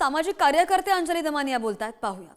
सामाजिक कार्यकर्ते अंजली दमानिया बोलतात, पाहूया.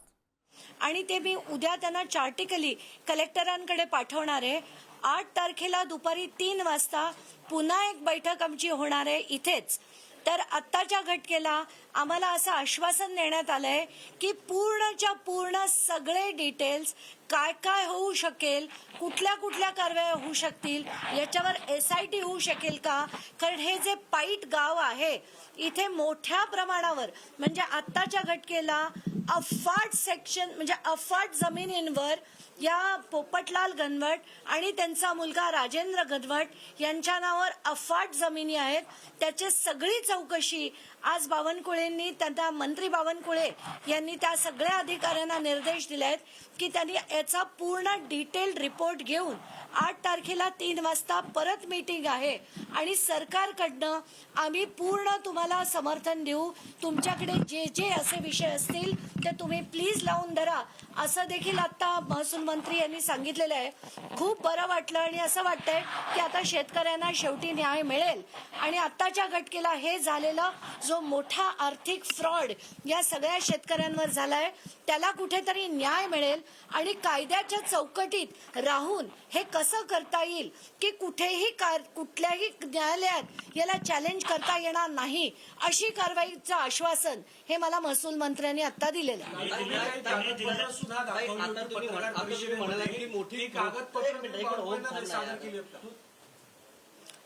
आणि ते मी उद्या त्यांना चार्टिकली कलेक्टरांकडे पाठवणार आहे. 8 तारखेला दुपारी 3 वाजता पुन्हा एक बैठक आमची होणार आहे इथेच. तर आत्ताच्या घटकेला आम्हाला असं आश्वासन देण्यात आलंय की पूर्णच्या पूर्ण सगळे डिटेल्स काय काय होऊ शकेल, कुठल्या कुठल्या कारवाया होऊ शकतील, याच्यावर SIT होऊ शकेल का. कारण हे जे पाईट गाव आहे इथे मोठ्या प्रमाणावर म्हणजे आत्ताच्या घटकेला अफाट सेक्शन म्हणजे अफाट जमिनींवर या पोपटलाल घनवट आणि त्यांचा मुलगा राजेंद्र घनवट यांच्या नावावर अफाट जमिनी आहेत. त्याची सगळी चौकशी आज बावनकुळेंनी, त्यांना मंत्री बावनकुळे यांनी त्या सगळ्या अधिकाऱ्यांना निर्देश दिले आहेत की त्यांनी याचा पूर्ण डिटेल्ड रिपोर्ट घेऊन 8 तारखेला 3 वाजता परत मीटिंग आहे आणि सरकारकडनं आम्ही पूर्ण तुम्हाला समर्थन देऊ. तुमच्याकडे जे जे असे विषय असतील ते तुम्ही प्लीज लावून धरा असं देखील आता महसूल मंत्री यांनी सांगितलेलं आहे. खूप बरं वाटलं आणि असं वाटतंय की आता शेतकऱ्यांना शेवटी न्याय मिळेल आणि आत्ताच्या घटकेला हे झालेलं जो मोठा आर्थिक फ्रॉड या सगळ्या शेतकऱ्यांवर झालाय त्याला कुठेतरी न्याय मिळेल आणि कायद्याच्या चौकटीत राहून हे कसं करता येईल की कुठल्याही न्यायालयात याला चॅलेंज करता येणार नाही अशी कारवाईचं आश्वासन हे मला महसूल मंत्र्यांनी आता दिलेलं आहे.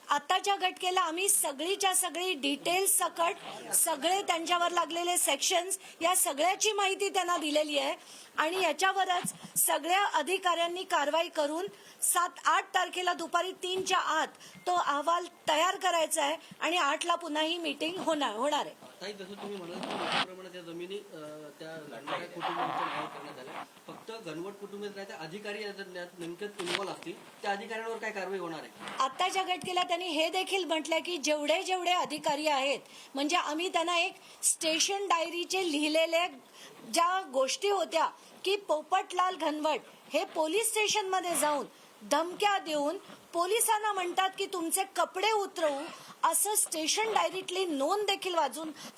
आताच्या घटकेला आम्ही सगळीच्या सगळी डिटेल्स सकट सगळे त्यांच्यावर लागलेले सेक्शन्स या सगळ्याची माहिती त्यांना दिलेली आहे आणि याच्यावरच सगळ्या अधिकाऱ्यांनी कारवाई करून 7-8 तारखेला दुपारी 3च्या आत तो अहवाल तयार करायचा आहे आणि 8ला पुन्हा ही मीटिंग होणार आहे. ताई, जसं तुम्ही म्हणाल मोठ्या प्रमाणात त्या जमिनी त्या घनवट कुटुंबाच्या नावावर करण्यात आल्या. फक्त घनवट कुटुंबात अधिकारी नेमक्यात इन्व्हॉल्व असतील त्या अधिकाऱ्यांवर काय कारवाई होणार आहे? आत्ताच्या घटकेला त्यांनी हे देखील म्हटलंय की जेवढे जेवढे अधिकारी आहेत म्हणजे आम्ही त्यांना एक स्टेशन डायरीचे लिहिलेले ज्या गोष्टी होत्या की पोपटलाल घनवट हे पोलीस स्टेशनमध्ये जाऊन धमक्या देऊन पोलिसांना म्हणतात की तुमचे कपडे उतरवू असं स्टेशन डायरीतली नोंद देखील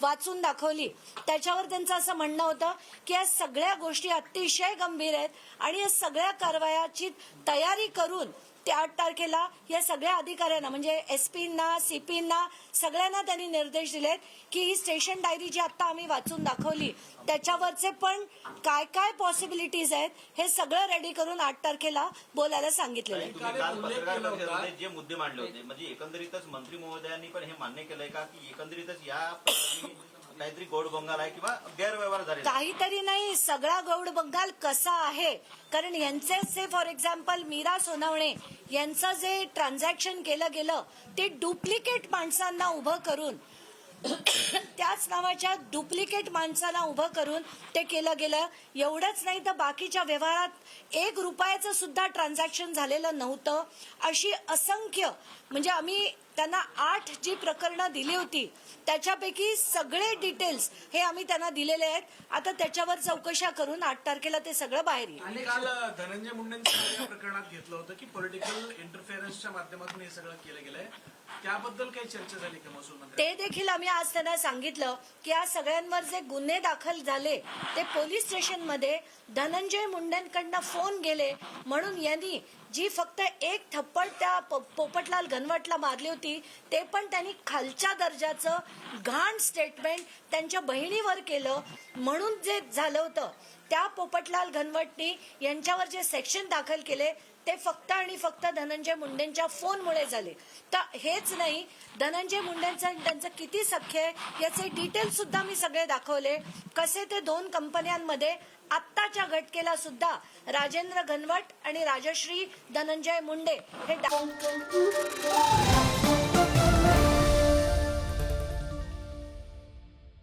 वाचून दाखवली. त्याच्यावर त्यांचं असं म्हणणं होतं की या सगळ्या गोष्टी अतिशय गंभीर आहेत आणि या सगळ्या कारवायाची तयारी करून ते 8 तारखेला या सगळ्या अधिकाऱ्यांना म्हणजे SPंना, CPंना सगळ्यांना त्यांनी निर्देश दिलेत की ही स्टेशन डायरी जी आता आम्ही वाचून दाखवली त्याच्यावरचे पण काय काय पॉसिबिलिटीज आहेत हे सगळं रेडी करून 8 तारखेला बोलायला सांगितलेलं आहे. जे मुद्दे मांडले होते म्हणजे एकंदरीतच मंत्री महोदयांनी पण हे मान्य केलंय का की एकंदरीतच या काहीतरी गोड बंगाल आहे किंवा गैरव्यवहार झाले? काहीतरी नाही, सगळा गौड बंगाल कसा आहे. कारण यांचे फॉर एक्झाम्पल मीरा सोनवणे यांचं जे ट्रान्झॅक्शन केलं गेलं ते डुप्लिकेट माणसांना उभं करून त्याच नावाच्या डुप्लिकेट माणसाला उभं करून ते केलं गेलं. एवढंच नाही तर बाकीच्या व्यवहारात 1 रुपयाचं सुद्धा ट्रान्झॅक्शन झालेलं नव्हतं. अशी असंख्य म्हणजे आम्ही त्यांना 8 जी प्रकरणं दिली होती त्याच्यापैकी सगळे डिटेल्स हे आम्ही त्यांना दिलेले आहेत. आता त्याच्यावर चौकशा करून 8 तारखेला ते सगळं बाहेर येईल. आणि काल धनंजय मुंडेंच्या या प्रकरणात घेतलं होतं की पॉलिटिकल इंटरफेरन्सच्या माध्यमातून हे सगळं केलं गेलंय, त्याबद्दल काही चर्चा झाली का महसूल मंत्री? ते देखील आम्ही आज त्यांना सांगितलं की या सगळ्यांवर जे गुन्हे दाखल झाले ते पोलीस स्टेशनमध्ये धनंजय मुंडेंकडनं फोन गेले म्हणून यांनी जी फक्त 1 थप्पड त्या पोपटलाल घनवटला मारली होती ते पण त्यांनी खालच्या दर्जाचं घाण स्टेटमेंट त्यांच्या बहिणीवर केलं म्हणून जे झालं होतं त्या पोपटलाल घनवटनी यांच्यावर जे सेक्शन दाखल केले ते फक्त आणि फक्त धनंजय मुंडेंच्या फोनमुळे झाले. तर हेच नाही, धनंजय मुंडेंचं त्यांचं किती सख्य आहे याचे डिटेल्स सुद्धा मी सगळे दाखवले. कसे ते 2 कंपन्यांमध्ये आत्ताच्या घटकेला सुद्धा राजेंद्र घनवट आणि राजश्री धनंजय मुंडे हे